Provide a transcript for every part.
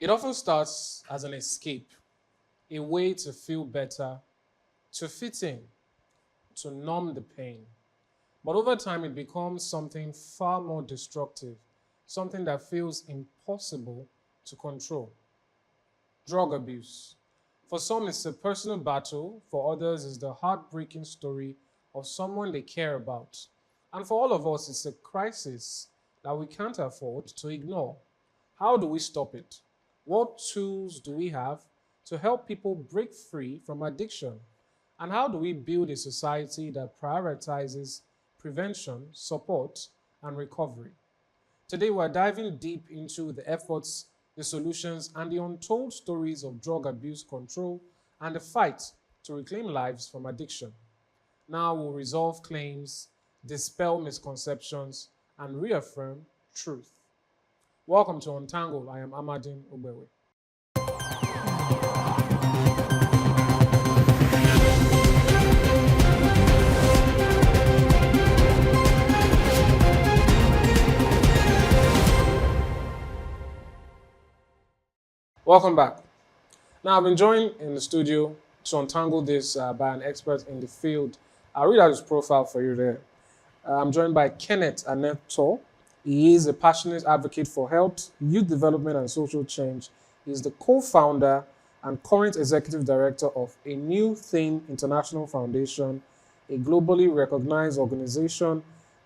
It often starts as an escape, a way to feel better, to fit in, to numb the pain. But over time, it becomes something far more destructive, something that feels impossible to control. Drug abuse. For some, it's a personal battle. For others, it's the heartbreaking story of someone they care about. And for all of us, it's a crisis that we can't afford to ignore. How do we stop it? What tools do we have to help people break free from addiction? And how do we build a society that prioritizes prevention, support, and recovery? Today, we're diving deep into the efforts, the solutions, and the untold stories of drug abuse control and the fight to reclaim lives from addiction. Now, we'll resolve claims, dispel misconceptions, and reaffirm truth. Welcome to Untangle. I am Amadin Ubewe. Welcome back. Now, I've been joined in the studio to untangle this by an expert in the field. I'll read out his profile for you there. I'm joined by Kenneth Aneto. He is a passionate advocate for health, youth development, and social change. He's the co-founder and current executive director of A New Thing International Foundation, a globally recognized organization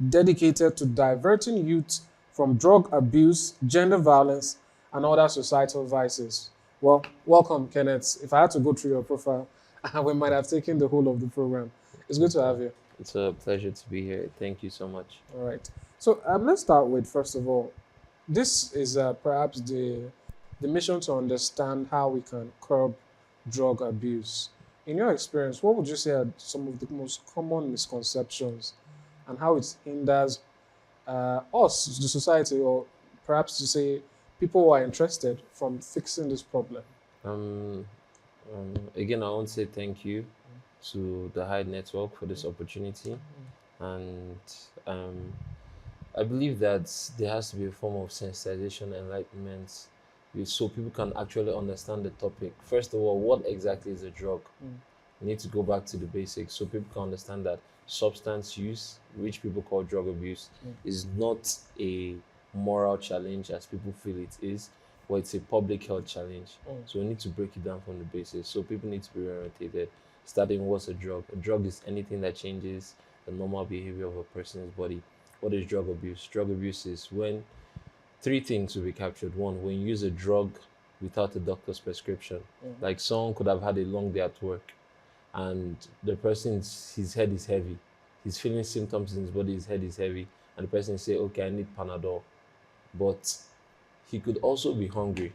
dedicated to diverting youth from drug abuse, gender violence, and other societal vices. Well, welcome, Kenneth. If I had to go through your profile, we might have taken the whole of the program. It's good to have you. It's a pleasure to be here. Thank you so much. All right. So let's start with, first of all, this is perhaps the mission to understand how we can curb drug abuse. In your experience, what would you say are some of the most common misconceptions and how it hinders us, the society, or perhaps to say people who are interested from fixing this problem? Um, Again, I want to say thank you to the Hide Network for this opportunity, and um, I believe that there has to be a form of sensitization, enlightenment, so people can actually understand the topic. First of all, what exactly is a drug? We need to go back to the basics so people can understand that substance use, which people call drug abuse, is not a moral challenge as people feel it is, but it's a public health challenge. So we need to break it down from the basics. So people need to be orientated. Starting, what's a drug? A drug is anything that changes the normal behavior of a person's body. What is drug abuse? Drug abuse is when three things will be captured. One, when you use a drug without a doctor's prescription. Like someone could have had a long day at work and the person's his head is heavy. He's feeling symptoms in his body, his head is heavy, and the person say, okay, I need Panadol. But he could also be hungry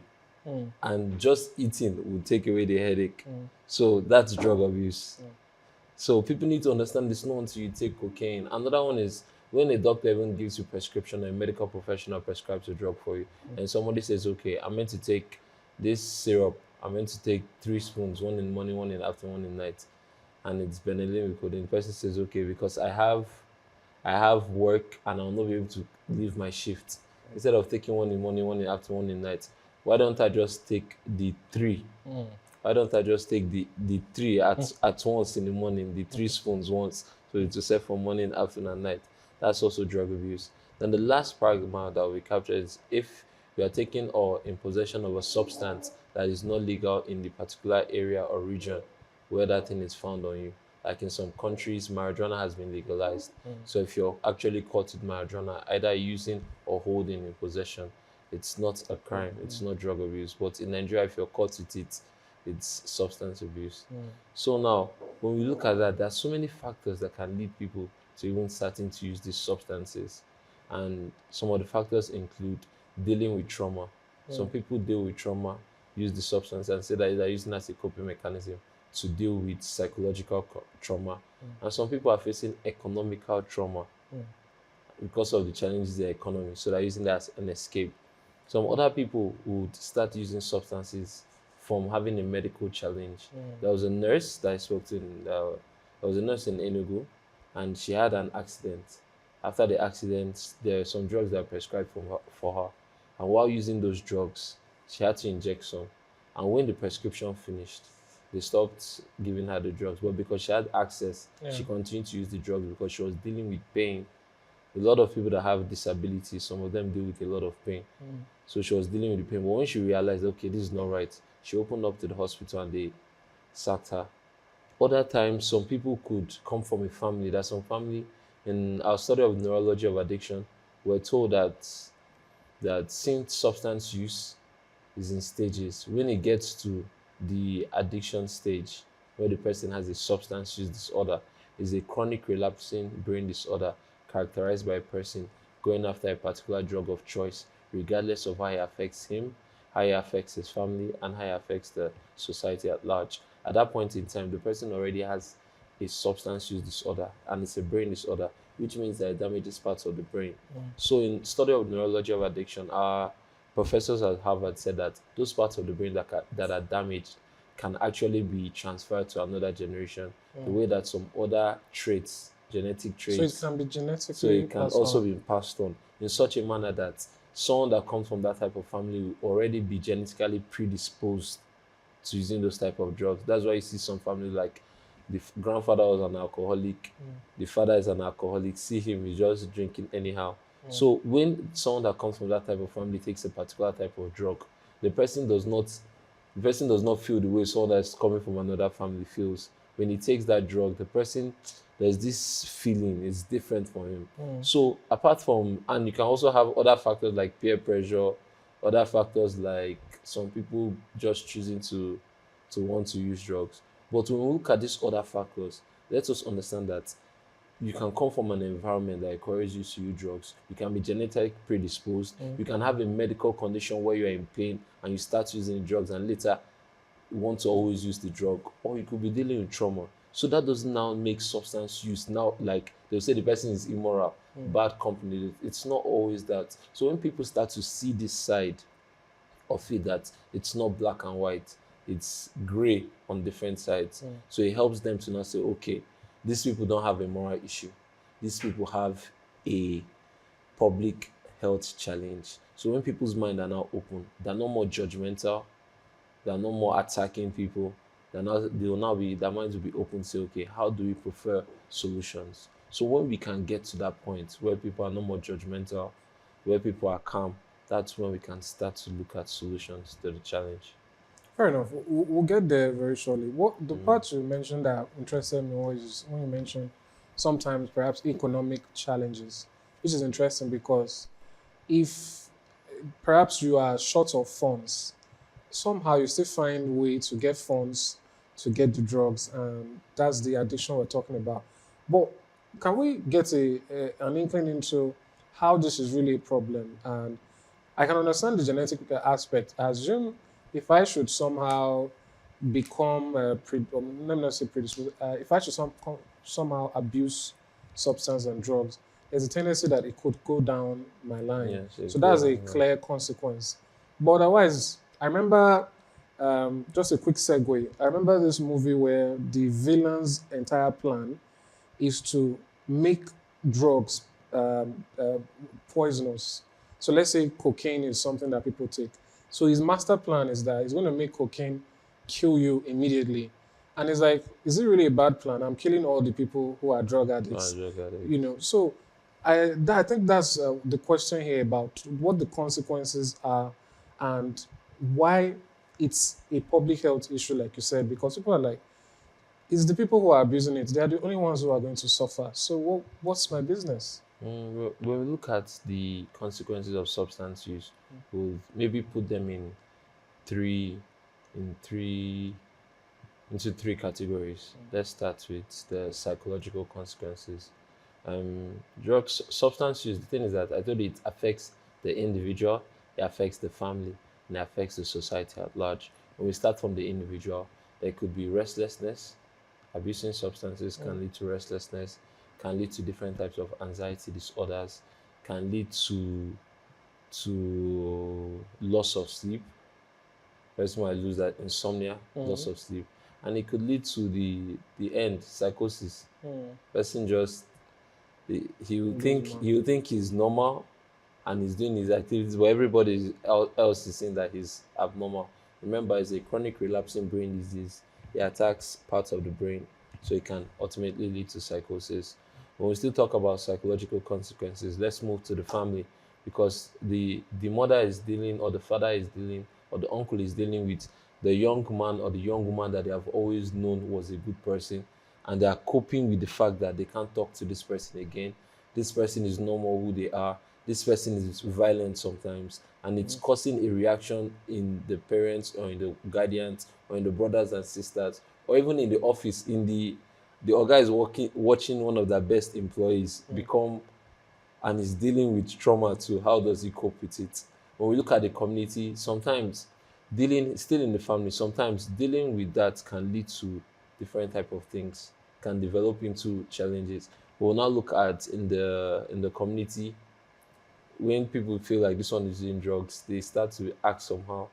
and just eating would take away the headache. So that's drug abuse. So people need to understand this not until you take cocaine. Another one is when a doctor even gives you prescription, a medical professional prescribes a drug for you, and somebody says, okay, I'm meant to take this syrup, I'm meant to take 3 spoons, one in the morning, one in the afternoon, one in the night, and it's benylin with codeine. The person says, okay, because I have work and I'll not be able to leave my shift. Instead of taking one in the morning, one in the afternoon, one in the night, why don't I just take the 3? Why don't I just take the 3 at once in the morning, the 3 spoons once, so it's to set for morning, afternoon, and night? That's also drug abuse. Then the last paragraph that we capture is if you are taking or in possession of a substance that is not legal in the particular area or region where that thing is found on you. Like in some countries, marijuana has been legalized. So if you're actually caught with marijuana, either using or holding in possession, it's not a crime, it's not drug abuse. But in Nigeria, if you're caught with it, it's substance abuse. So now, when we look at that, there are so many factors that can lead people to even starting to use these substances. And some of the factors include dealing with trauma. Some people deal with trauma, use the substance, and say that they're using it as a coping mechanism to deal with psychological trauma. And some people are facing economical trauma because of the challenges in the economy. So they're using that as an escape. Some other people would start using substances from having a medical challenge. There was a nurse that I spoke to, there was a nurse in Enugu, and she had an accident. After the accident, there are some drugs that are prescribed for her. And while using those drugs, She had to inject some. And when the prescription finished, they stopped giving her the drugs. But because she had access, Yeah. she continued to use the drugs because she was dealing with pain. A lot of people that have disabilities, some of them deal with a lot of pain. So she was dealing with the pain. But when she realized, okay, this is not right, she opened up to the hospital and they sacked her. Other times, some people could come from a family. There's some family in our study of neurology of addiction, we're told that since substance use is in stages, when it gets to the addiction stage, where the person has a substance use disorder, is a chronic relapsing brain disorder characterized by a person going after a particular drug of choice, regardless of how it affects him, how it affects his family, and how it affects the society at large. At that point in time, the person already has a substance use disorder and it's a brain disorder, which means that it damages parts of the brain. So, in study of neurology of addiction, our professors at Harvard said that those parts of the brain that are damaged can actually be transferred to another generation, the way that some other traits, genetic So it traits, can be so genetically it can passed also on. be passed on in such a manner that someone that comes from that type of family will already be genetically predisposed to using those type of drugs. That's why you see some families like the grandfather was an alcoholic, the father is an alcoholic. See him, he's just drinking anyhow. So when someone that comes from that type of family takes a particular type of drug, the person does not the person does not feel the way someone that's coming from another family feels. When he takes that drug, the person, there's this feeling, it's different for him. So apart from, and you can also have other factors like peer pressure, other factors like some people just choosing to want to use drugs. But when we look at these other factors, let us understand that you can come from an environment that encourages you to use drugs. You can be genetically predisposed. You can have a medical condition where you're in pain and you start using drugs and later you want to always use the drug. Or you could be dealing with trauma. So that doesn't now make substance use now like they'll say the person is immoral, bad company. It's not always that. So when people start to see this side of it, that it's not black and white, it's gray on different sides. So it helps them to now say, okay, these people don't have a moral issue. These people have a public health challenge. So when people's mind are now open, they're no more judgmental, they're no more attacking people. They will now be, their minds will be open to say, okay, how do we prefer solutions? So when we can get to that point where people are no more judgmental, where people are calm, that's when we can start to look at solutions to the challenge. Fair enough. We'll get there very shortly. What the part you mentioned that interested me was when you mentioned sometimes perhaps economic challenges, which is interesting because if perhaps you are short of funds, somehow you still find way to get funds to get the drugs, and that's the addiction we're talking about. But can we get an inkling into how this is really a problem? And I can understand the genetic aspect. I assume if I should somehow become, let me not say predisposed, if I should somehow abuse substance and drugs, there's a tendency that it could go down my line. Yes, So it that's a will. clear consequence. But otherwise, I remember, just a quick segue. I remember this movie where the villain's entire plan is to make drugs poisonous. So let's say cocaine is something that people take. So his master plan is that he's going to make cocaine kill you immediately. And it's like, is it really a bad plan? I'm killing all the people who are drug Not a addicts. drug You addict. know, so I think that's the question here about what the consequences are and why it's a public health issue, like you said, because people are like, it's the people who are abusing it. They are the only ones who are going to suffer. So what's my business? When we look at the consequences of substance use, we'll maybe put them three, in three, into three categories. Let's start with the psychological consequences. Drugs, substance use. The thing is that I told you it affects the individual, it affects the family, and it affects the society at large. When we start from the individual, there could be restlessness. Abusing substances can lead to restlessness, can lead to different types of anxiety disorders, can lead to loss of sleep. Person might lose that insomnia, loss of sleep, and it could lead to the end psychosis. Person just he will think he's normal, and he's doing his activities, but everybody else is saying that he's abnormal. Remember, it's a chronic relapsing brain disease. It attacks parts of the brain, so it can ultimately lead to psychosis. When we still talk about psychological consequences, let's move to the family, because the mother is dealing, or the father is dealing, or the uncle is dealing with the young man or the young woman that they have always known was a good person, and they are coping with the fact that they can't talk to this person again. This person is no more who they are. This person is violent sometimes, and it's causing a reaction in the parents, or in the guardians, or in the brothers and sisters, or even in the office. In the oga is watching one of their best employees become, and is dealing with trauma too. How does he cope with it? When we look at the community, sometimes dealing, still in the family, sometimes dealing with that can lead to different type of things, can develop into challenges. We'll now look at in the community, when people feel like this one is using drugs, they start to act somehow.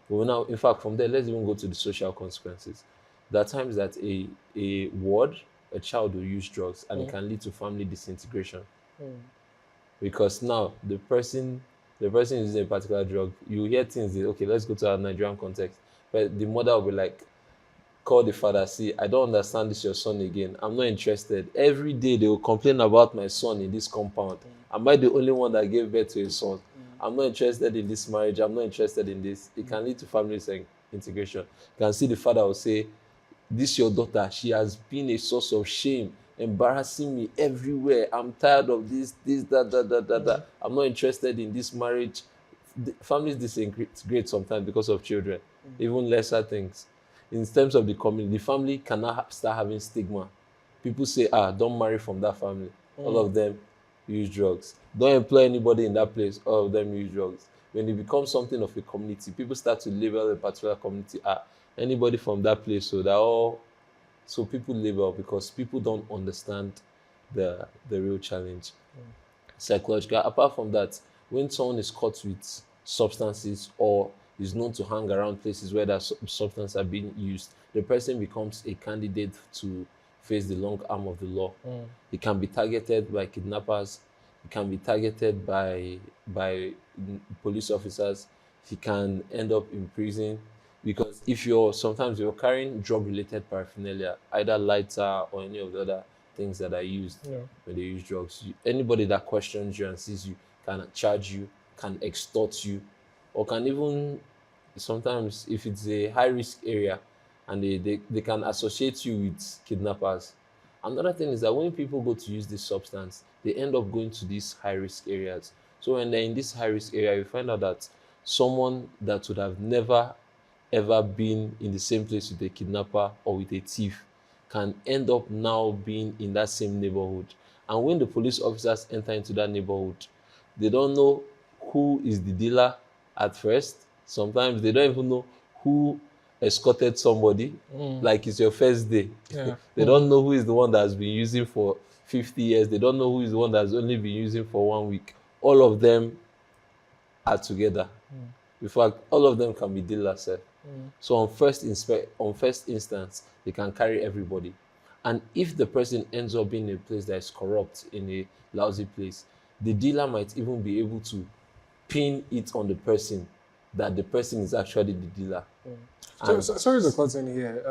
But now, in fact, from there, let's even go to the social consequences. There are times that a ward, a child will use drugs, and it can lead to family disintegration, because now the person using a particular drug, you hear things that, okay, let's go to our Nigerian context, but the mother will be like, call the father, see, I don't understand this your son again, I'm not interested. Every day they will complain about my son in this compound. Am I the only one that gave birth to a son? I'm not interested in this marriage, I'm not interested in this. It can lead to family integration. You can see the father will say, this your daughter, she has been a source of shame, embarrassing me everywhere. I'm tired of this, that. I'm not interested in this marriage. Families disintegrate sometimes because of children, even lesser things. In terms of the community, the family cannot start having stigma. People say, don't marry from that family. All of them use drugs. Don't employ anybody in that place. All of them use drugs. When it becomes something of a community, people start to label a particular community, anybody from that place. So they're all, so people label, because people don't understand the real challenge. Psychological. Apart from that, when someone is caught with substances, or is known to hang around places where that substance are being used, the person becomes a candidate to face the long arm of the law. It can be targeted by kidnappers. It can be targeted by police officers. He can end up in prison, because if you're carrying drug-related paraphernalia, either lighter or any of the other things that are used when they use drugs, anybody that questions you and sees you can charge you, can extort you, or can even, sometimes if it's a high-risk area, and they can associate you with kidnappers. Another thing is that when people go to use this substance, they end up going to these high-risk areas. So when they're in this high-risk area, you find out that someone that would have never ever been in the same place with a kidnapper or with a thief can end up now being in that same neighborhood. And when the police officers enter into that neighborhood, they don't know who is the dealer at first. Sometimes they don't even know who escorted somebody, like it's your first day. They don't know who is the one that has been using for 50 years. They don't know who is the one that has only been using for 1 week. All of them are together. In fact, all of them can be dealers. So on first instance, they can carry everybody. And if the person ends up being in a place that is corrupt, in a lousy place, the dealer might even be able to pin it on the person that the person is actually the dealer. Sorry to cut in here.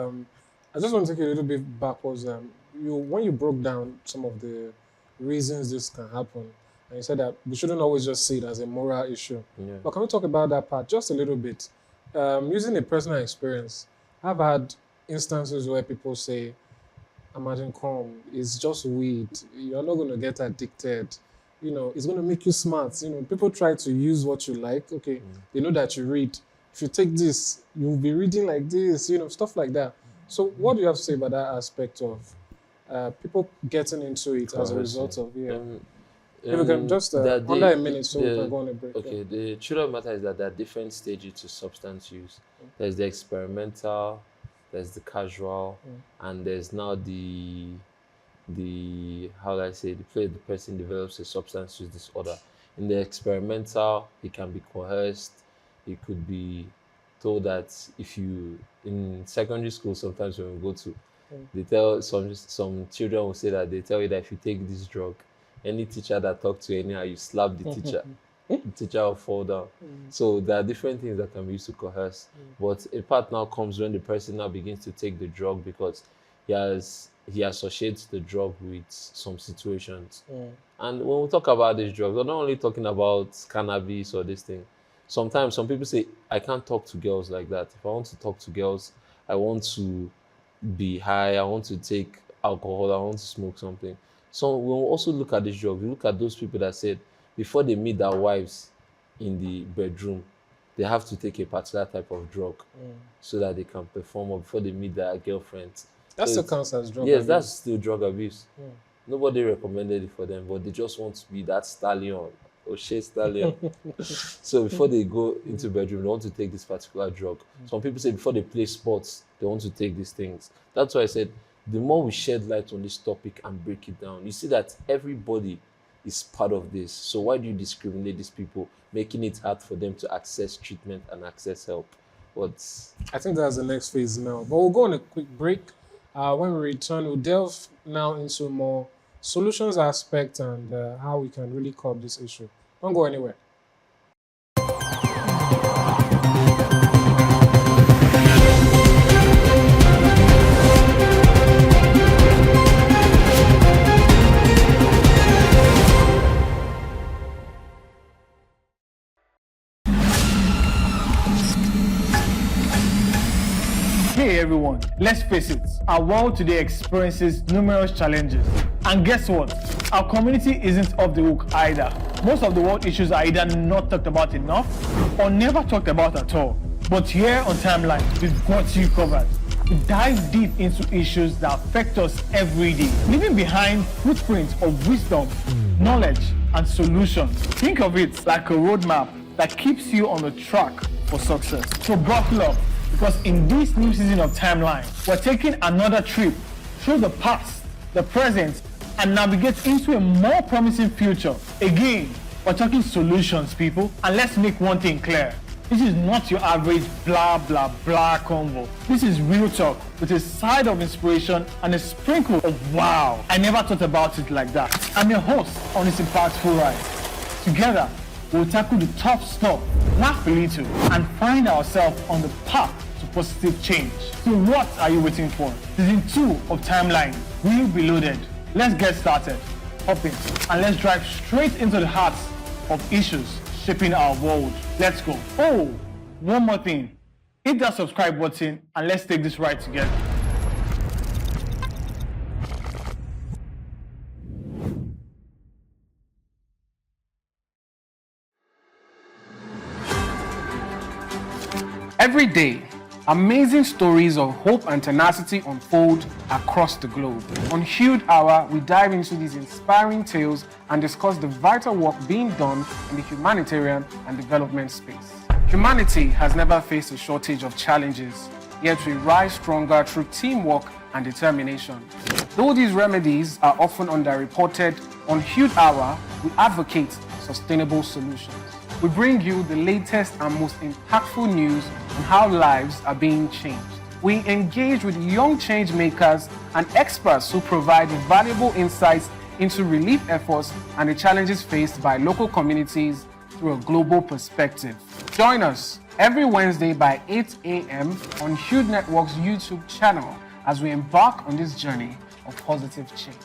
I just want to take you a little bit backwards. When you broke down some of the reasons this can happen, and you said that we shouldn't always just see it as a moral issue. But can we talk about that part just a little bit? Using a personal experience, I've had instances where people say, imagine it's just weed. You're not going to get addicted. It's going to make you smart. People try to use what you like. Okay, they know that you read. If you take this, you'll be reading like this, stuff like that. So what do you have to say about that aspect of people getting into it as a result of, if we can just under a minute so we can go on a break. Okay, the truth of the matter is that there are different stages to substance use. There's the experimental, there's the casual, and there's now the how do I say, the place the person develops a substance use disorder. In the experimental, it can be coerced. It could be told that if you, in secondary school, sometimes when we go to, they tell some children will say that they tell you that if you take this drug, any teacher that talks to you anyhow, you slap the teacher. the teacher will fall down. So there are different things that can be used to coerce. But a part now comes when the person now begins to take the drug because he associates the drug with some situations. And when we talk about these drugs, we're not only talking about cannabis or this thing. Sometimes some people say, I can't talk to girls like that. If I want to talk to girls, I want to be high, I want to take alcohol, I want to smoke something. So when we also look at this drug, we look at those people that said before they meet their wives in the bedroom, they have to take a particular type of drug so that they can perform, or before they meet their girlfriends. That So still it's- counts as drug yes, abuse. that's still drug abuse. Nobody recommended it for them, but they just want to be that stallion, O'Shea stallion. So before they go into bedroom, they want to take this particular drug. Some people say before they play sports, they want to take these things. That's why I said the more we shed light on this topic and break it down, you see that everybody is part of this. So why do you discriminate these people, making it hard for them to access treatment and access help? But I think that's the next phase now. But we'll go on a quick break. When we return, we'll delve now into more solutions aspect and how we can really curb this issue. Don't go anywhere. Hey everyone, let's face it, our world today experiences numerous challenges. And guess what? Our community isn't off the hook either. Most of the world issues are either not talked about enough or never talked about at all. But here on Timeline, we've got you covered. We dive deep into issues that affect us every day, leaving behind footprints of wisdom, knowledge, and solutions. Think of it like a roadmap that keeps you on the track for success. So buckle up, because in this new season of Timeline, we're taking another trip through the past, the present, and navigate into a more promising future. Again, we're talking solutions, people, and let's make one thing clear. This is not your average blah blah blah convo. This is real talk with a side of inspiration and a sprinkle of wow. I never thought about it like that. I'm your host on this impactful ride. Together, we'll tackle the tough stuff, laugh a little, and find ourselves on the path to positive change. So what are you waiting for? Season 2 of Timeline will be loaded. Let's get started. Hop in and let's drive straight into the heart of issues shaping our world. Let's go. Oh, one more thing. Hit that subscribe button and let's take this ride together. Every day, amazing stories of hope and tenacity unfold across the globe. On Hued Hour, we dive into these inspiring tales and discuss the vital work being done in the humanitarian and development space. Humanity has never faced a shortage of challenges, yet we rise stronger through teamwork and determination. Though these remedies are often underreported, on Hued Hour, we advocate sustainable solutions. We bring you the latest and most impactful news on how lives are being changed. We engage with young change makers and experts who provide valuable insights into relief efforts and the challenges faced by local communities through a global perspective. Join us every Wednesday by 8 a.m. on Hued Network's YouTube channel as we embark on this journey of positive change.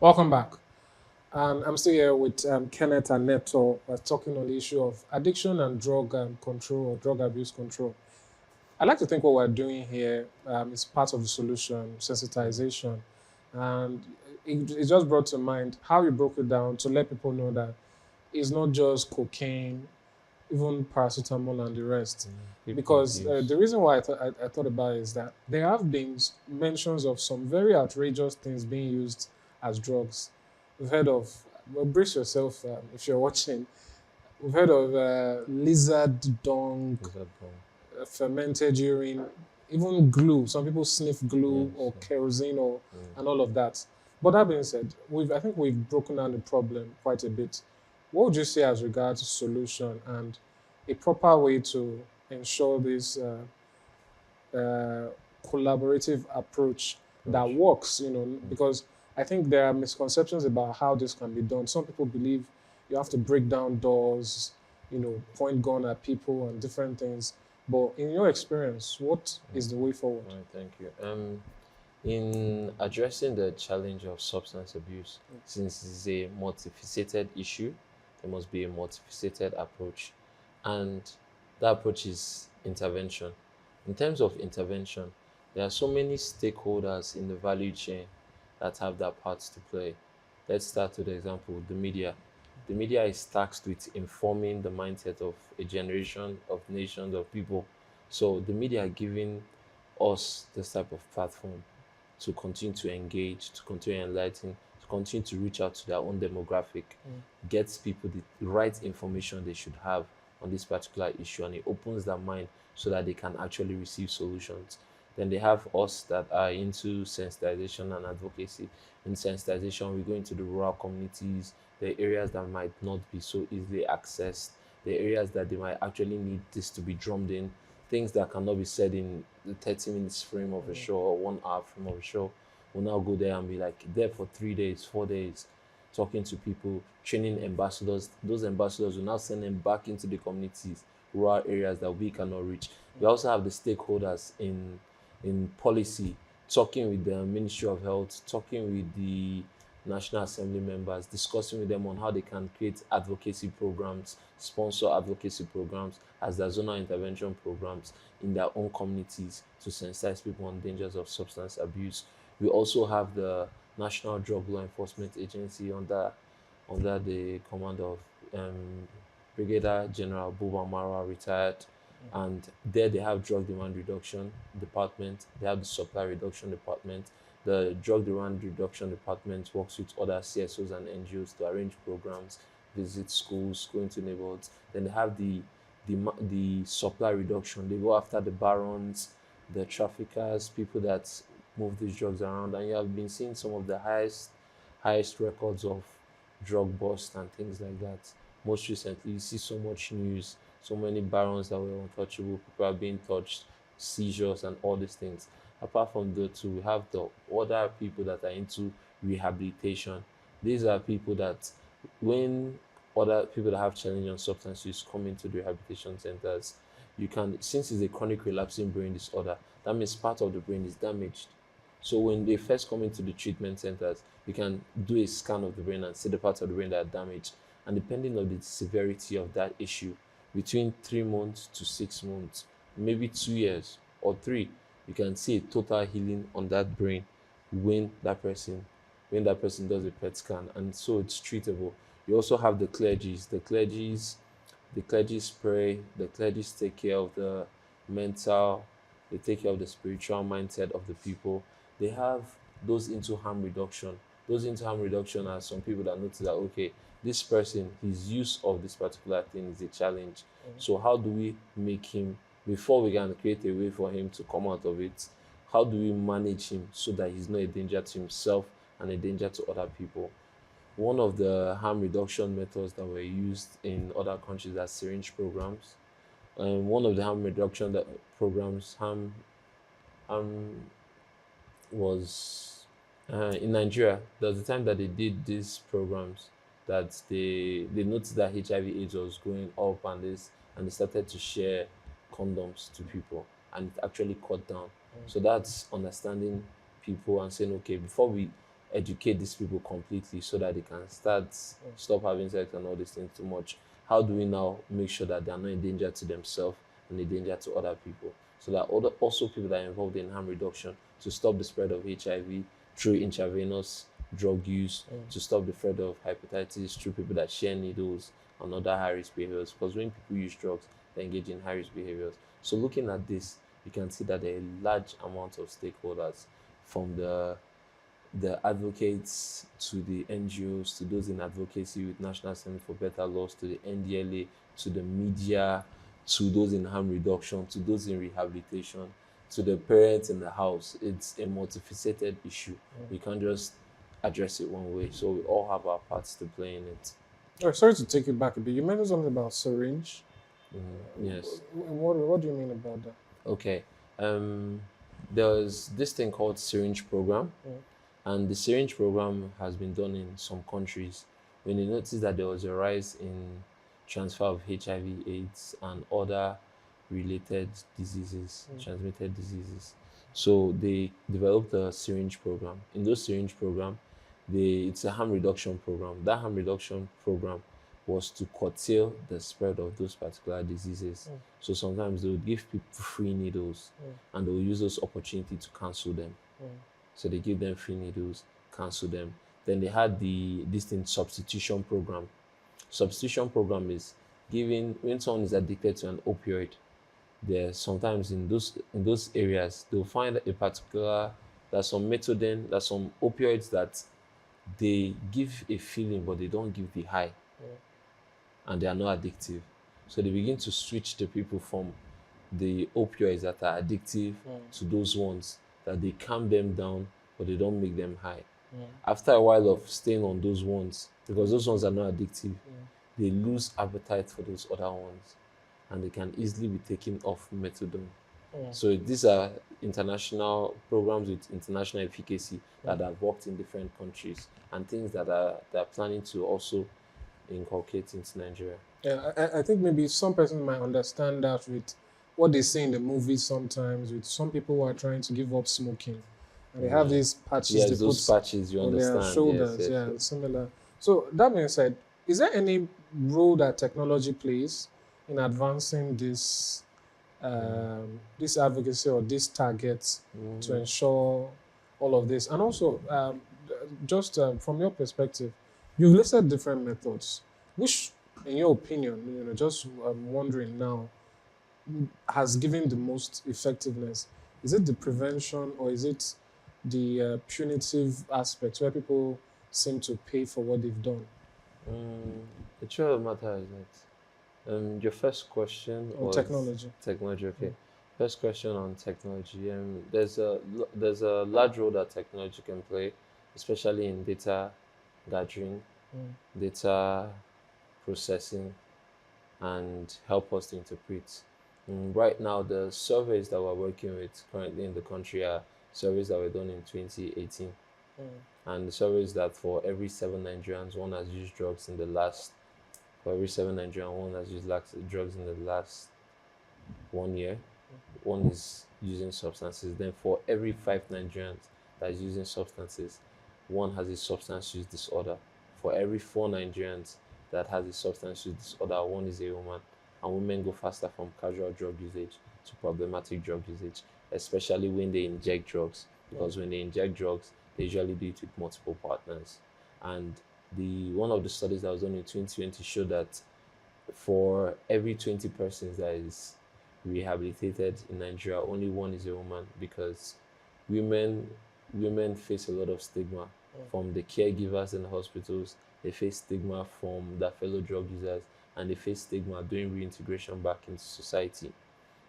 Welcome back. I'm still here with Kenneth and Neto. We're talking on the issue of addiction and drug control or drug abuse control. I like to think what we're doing here is part of the solution, sensitization. And it just brought to mind how you broke it down to let people know that it's not just cocaine even paracetamol and the rest. People Because abuse. the reason why I thought about it is that there have been mentions of some very outrageous things being used as drugs. We've heard of, well, brace yourself if you're watching. We've heard of lizard dung, Is that wrong? fermented urine, even glue. Some people sniff glue Yes. or kerosene or and all of that. But that being said, I think we've broken down the problem quite a bit. What would you say as regards solution and a proper way to ensure this uh, collaborative approach that Approach. works? Because I think there are misconceptions about how this can be done. Some people believe you have to break down doors, point gun at people and different things. But in your experience, what is the way forward? All right, thank you. In addressing the challenge of substance abuse, since it's a multifaceted issue, there must be a multifaceted approach, and that approach is intervention. In terms of intervention, there are so many stakeholders in the value chain that have that part to play. Let's start with the example the media. The media is tasked with informing the mindset of a generation of nations of people. So the media are giving us this type of platform to continue to engage, to continue to enlighten, to continue to reach out to their own demographic, get people the right information they should have on this particular issue, and it opens their mind so that they can actually receive solutions. Then they have us that are into sensitization and advocacy. In sensitization, we go into the rural communities, the areas that might not be so easily accessed, the areas that they might actually need this to be drummed in, things that cannot be said in the 30 minutes frame of a show or 1 hour frame of a show. We'll now go there and be like there for 3 days, 4 days, talking to people, training ambassadors. Those ambassadors will now send them back into the communities, rural areas that we cannot reach. We also have the stakeholders in policy, talking with the Ministry of Health, talking with the National Assembly members, discussing with them on how they can create advocacy programs, sponsor advocacy programs as their zonal intervention programs in their own communities to sensitize people on dangers of substance abuse. We also have the National Drug Law Enforcement Agency under the command of Brigadier General Buba Marwa, retired. And there they have drug demand reduction department, they have the supply reduction department. The drug demand reduction department works with other CSOs and NGOs to arrange programs, visit schools, go into neighborhoods. Then they have the supply reduction. They go after the barons, the traffickers, people that move these drugs around. And you have been seeing some of the highest records of drug busts and things like that. Most recently, you see so much news, so many barons that were untouchable, people are being touched, seizures and all these things. Apart from the two, we have the other people that are into rehabilitation. These are people that, when other people that have challenge on substance use come into the rehabilitation centers, you can, since it's a chronic relapsing brain disorder, that means part of the brain is damaged. So when they first come into the treatment centers, you can do a scan of the brain and see the parts of the brain that are damaged. And depending on the severity of that issue, between 3 months to 6 months, maybe 2 years or three, you can see a total healing on that brain when that person does a PET scan, and so it's treatable. You also have the clergies. The clergies pray. The clergies take care of the mental. They take care of the spiritual mindset of the people. They have those into harm reduction. Those into harm reduction are some people that notice that, okay, this person, his use of this particular thing is a challenge. So how do we make him, before we can create a way for him to come out of it, how do we manage him so that he's not a danger to himself and a danger to other people? One of the harm reduction methods that were used in other countries are syringe programs. One of the harm reduction programs, harm was in Nigeria. There was a time that they did these programs that they noticed that HIV/AIDS was going up, and they started to share condoms to people, and it actually cut down. So that's understanding people and saying, okay, before we educate these people completely so that they can stop having sex and all these things too much, how do we now make sure that they are not a danger to themselves and a danger to other people, so that also people that are involved in harm reduction to stop the spread of HIV through intravenous drug use, to stop the spread of hepatitis through people that share needles and other high-risk behaviors. Because when people use drugs, they engage in high-risk behaviors. So looking at this, you can see that there are a large amount of stakeholders, from the advocates to the NGOs, to those in advocacy with National Center for Better Laws, to the NDLA, to the media, to those in harm reduction, to those in rehabilitation, to the parents in the house. It's a multifaceted issue. You can't just address it one way. So we all have our parts to play in it. Oh, sorry to take you back a bit. You mentioned something about syringe. Yes. What do you mean about that? Okay. There's this thing called syringe program, and the syringe program has been done in some countries. When you notice that there was a rise in transfer of HIV/AIDS and other related diseases, transmitted diseases, so they developed a syringe program. In those syringe program, it's a harm reduction program. That harm reduction program was to curtail the spread of those particular diseases. So sometimes they would give people free needles, and they will use those opportunity to cancel them. So they give them free needles, cancel them. Then they had this thing, substitution program. Substitution program is giving, when someone is addicted to an opioid, there sometimes in those areas they'll find a particular, there's some methadone, there's some opioids that they give a feeling but they don't give the high, and they are not addictive. So they begin to switch the people from the opioids that are addictive to those ones that they calm them down but they don't make them high. After a while of staying on those ones, because those ones are not addictive, they lose appetite for those other ones, and they can easily be taken off methadone. So these are international programs with international efficacy that have worked in different countries, and things that they're planning to also inculcate into Nigeria. Yeah, I think maybe some person might understand that with what they say in the movies sometimes, with some people who are trying to give up smoking. And they have these patches Yes, they those put patches, you on understand. their shoulders. Yes, yeah, yes. similar. So that being said, is there any role that technology plays in advancing this this advocacy or these targets to ensure all of this? And also, just from your perspective, you've listed different methods. Which, in your opinion, just wondering now, has given the most effectiveness? Is it the prevention, or is it the punitive aspect where people seem to pay for what they've done? The truth of the matter is that your first question On was technology. Technology, okay. First question on technology. There's a large role that technology can play, especially in data gathering, data processing, and help us to interpret. Right now, the surveys that we're working with currently in the country are surveys that were done in 2018. And the surveys that for every 7 Nigerians, one has used drugs in the last, for every 7 Nigerians, one has used drugs in the last 1 year. One is using substances. Then for every 5 Nigerians that is using substances, one has a substance use disorder. For every 4 Nigerians that has a substance use disorder, one is a woman. And women go faster from casual drug usage to problematic drug usage, especially when they inject drugs. Because when they inject drugs, they usually do it with multiple partners. And one of the studies that was done in 2020 showed that for every 20 persons that is rehabilitated in Nigeria, only one is a woman, because women face a lot of stigma from the caregivers in the hospitals. They face stigma from their fellow drug users, and they face stigma doing reintegration back into society.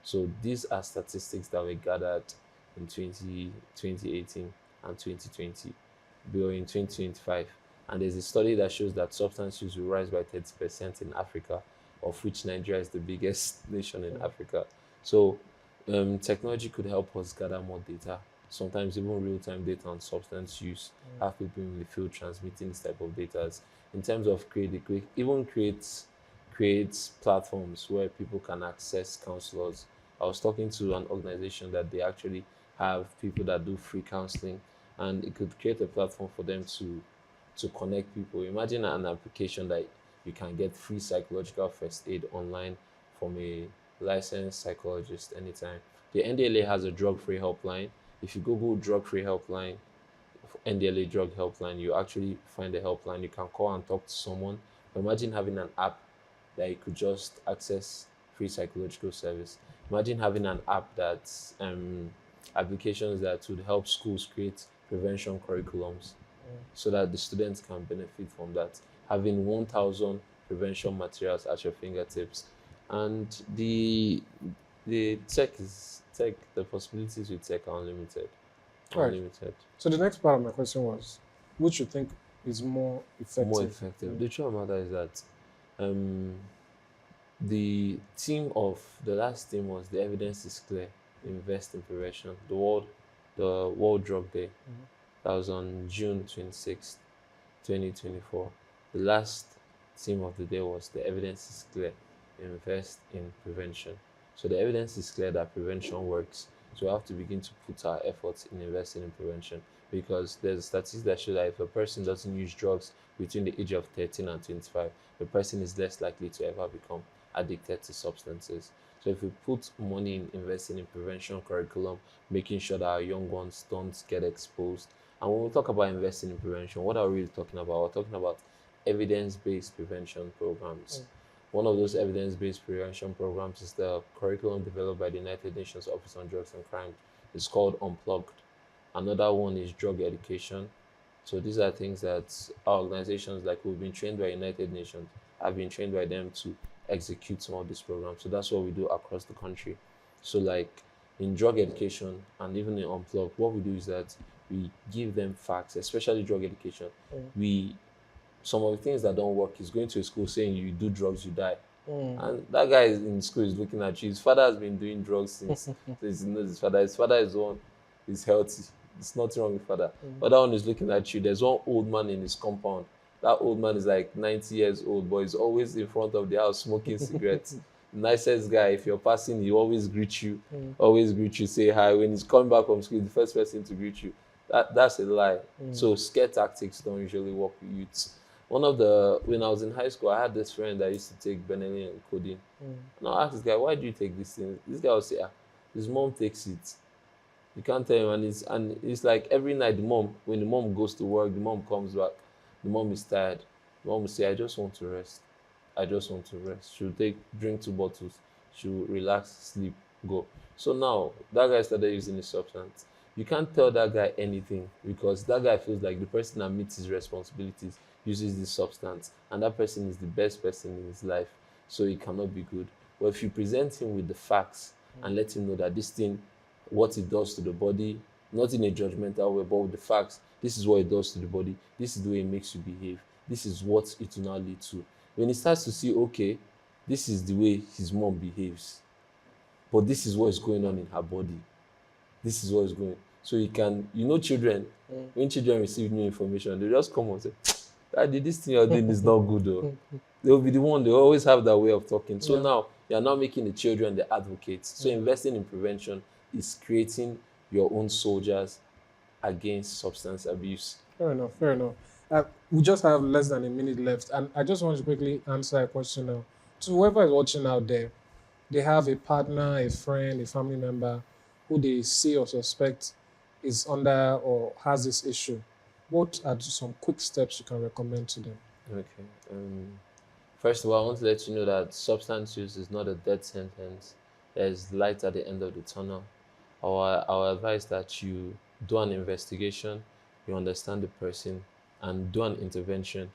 So these are statistics that were gathered in 2018 and 2020. We are in 2025, and there's a study that shows that substance use will rise by 30% in Africa, of which Nigeria is the biggest nation in Africa. So technology could help us gather more data, sometimes even real-time data on substance use, have people in the field transmitting this type of data. In terms of create platforms where people can access counselors. I was talking to an organization that they actually have people that do free counseling, and it could create a platform for them to connect people. Imagine an application that you can get free psychological first aid online from a licensed psychologist anytime. The NDLA has a drug-free helpline. If you Google drug-free helpline NDLA drug helpline, you actually find a helpline. You can call and talk to someone. But imagine having an app that you could just access free psychological service. Imagine having an app that applications that would help schools create prevention curriculums so that the students can benefit from that. Having 1,000 prevention materials at your fingertips, and the the possibilities with tech are unlimited. Right. Unlimited. So the next part of my question was, which you think is more effective? More effective. The truth of the matter is that the last theme was the evidence is clear. Invest in prevention. The World Drug Day. That was on June 26th, 2024. The last theme of the day was the evidence is clear. Invest in prevention. So the evidence is clear that prevention works. So we have to begin to put our efforts in investing in prevention, because there's statistics that show that if a person doesn't use drugs between the age of 13 and 25, the person is less likely to ever become addicted to substances. So if we put money in investing in prevention curriculum, making sure that our young ones don't get exposed. And when we talk about investing in prevention, what are we really talking about? We're talking about evidence-based prevention programs. One of those evidence-based prevention programs is the curriculum developed by the United Nations Office on Drugs and Crime. It's called Unplugged. Another one is drug education. So these are things that our organizations, like we've been trained by United Nations, have been trained by them to execute some of these programs. So that's what we do across the country. So like in drug education and even in Unplugged, what we do is that we give them facts, especially drug education. Some of the things that don't work is going to a school saying you do drugs, you die. And that guy is in school is looking at you. His father has been doing drugs since so he knows his father. His father is one, is healthy. There's nothing wrong with father. But that one is looking at you. There's one old man in his compound. That old man is like 90 years old, but he's always in front of the house smoking cigarettes. Nicest guy. If you're passing, he always greet you. Always greet you, say hi. When he's coming back from school, the first person to greet you. That's a lie. So scare tactics don't usually work with youths. When I was in high school, I had this friend that used to take Benelli and codeine. And I asked this guy, why do you take this thing? This guy would say, his mom takes it. You can't tell him, and it's like every night when the mom goes to work, the mom comes back, the mom is tired. The mom will say, I just want to rest. I just want to rest. She'll drink 2 bottles, she'll relax, sleep, go. So now that guy started using the substance. You can't tell that guy anything, because that guy feels like the person that meets his responsibilities uses this substance, and that person is the best person in his life, so it cannot be good. But if you present him with the facts and let him know that this thing, what it does to the body, not in a judgmental way, but with the facts, this is what it does to the body, this is the way it makes you behave, this is what it will now lead to. When he starts to see, okay, this is the way his mom behaves, but this is what is going on in her body, this is what is going on. So you can, children, when children receive new information, they just come and say, Daddy, this thing you're doing is not good though. They'll be the one, they always have that way of talking. So now you're now making the children the advocates. So investing in prevention is creating your own soldiers against substance abuse. Fair enough. We just have less than a minute left, and I just want to quickly answer a question now. To whoever is watching out there, they have a partner, a friend, a family member who they see or suspect is under or has this issue. What are some quick steps you can recommend to them? Okay. First of all, I want to let you know that substance use is not a death sentence. There's light at the end of the tunnel. Our advice that you do an investigation, you understand the person, and do an intervention.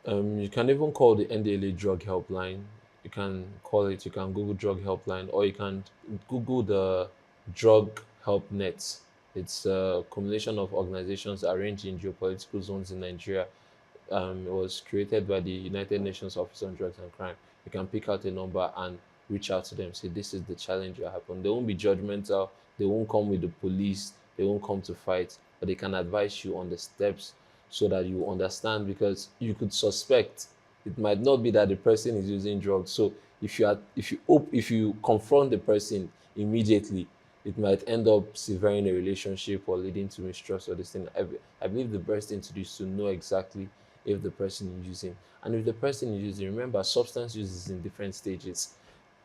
You can even call the NDLA drug helpline. You can call it, you can Google drug helpline, or you can Google the drug help net. It's a combination of organizations arranged in geopolitical zones in Nigeria. It was created by the United Nations Office on Drugs and Crime. You can pick out a number and reach out to them. Say, this is the challenge that happened. They won't be judgmental. They won't come with the police. They won't come to fight. But they can advise you on the steps so that you understand, because you could suspect. It might not be that the person is using drugs. So if you confront the person immediately, it might end up severing a relationship or leading to mistrust or this thing. I believe the best thing to do is to know exactly if the person is using. And if the person is using, remember, substance use is in different stages.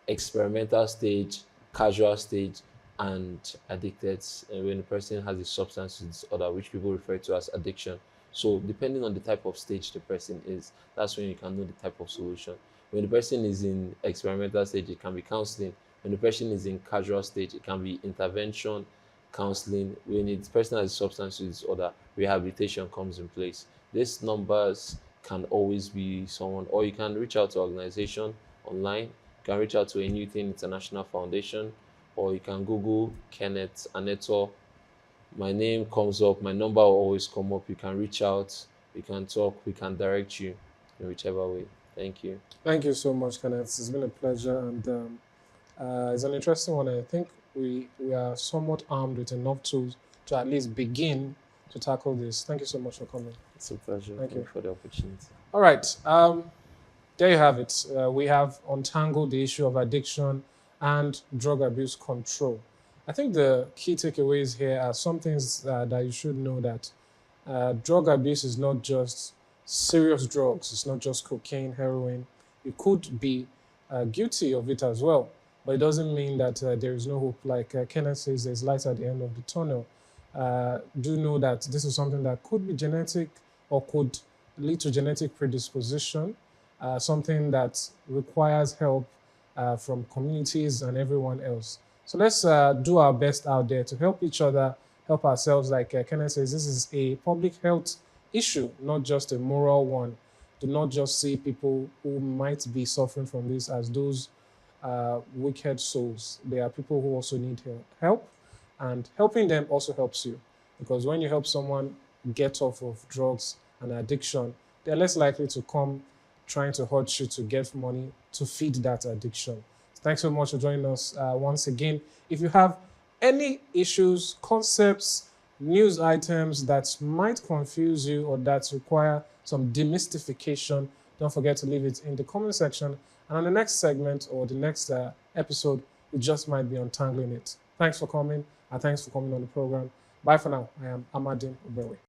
Experimental stage, casual stage, and addicted, when a person has a substance disorder, which people refer to as addiction. So depending on the type of stage the person is, that's when you can know the type of solution. When the person is in experimental stage, it can be counseling. When the person is in casual stage, it can be intervention, counseling. When the person has a substance disorder, rehabilitation comes in place. These numbers can always be someone, or you can reach out to organization online. You can reach out to a New Thing International Foundation, or you can Google Kenneth Aneto. My name comes up, my number will always come up. You can reach out, we can talk, we can direct you in whichever way. Thank you. Thank you so much, Kenneth. It's been a pleasure, and it's an interesting one. I think we are somewhat armed with enough tools to at least begin to tackle this. Thank you so much for coming. It's a pleasure. Thank you for the opportunity. All right. There you have it. We have untangled the issue of addiction and drug abuse control. I think the key takeaways here are some things that you should know, that drug abuse is not just serious drugs. It's not just cocaine, heroin. You could be guilty of it as well, but it doesn't mean that there is no hope. Like Kenneth says, there's light at the end of the tunnel. Do know that this is something that could be genetic or could lead to genetic predisposition, something that requires help from communities and everyone else. So let's do our best out there to help each other, help ourselves. Like Kenneth says, this is a public health issue, not just a moral one. Do not just see people who might be suffering from this as those wicked souls. There are people who also need help, and helping them also helps you, because when you help someone get off of drugs and addiction, they're less likely to come trying to hurt you to get money to feed that addiction. Thanks so much for joining us once again. If you have any issues, concepts, news items that might confuse you or that require some demystification, don't forget to leave it in the comment section. And on the next segment or the next episode, we just might be untangling it. Thanks for coming, and thanks for coming on the program. Bye for now. I am Amadin Ubewe.